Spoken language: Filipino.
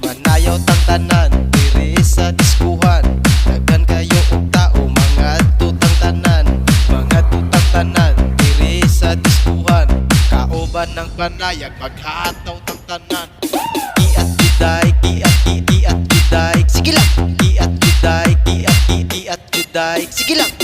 Manayaw tang tanan, diri sa diskuhan. Daghan kayo og tao, mga tutang tanan. Mga tutang tanan, diri sa diskuhan. Kauban ng panayag, maghataw tang tanan. Iat juday, iat juday. Sige lang. Iat juday, iat juday. Sige lang.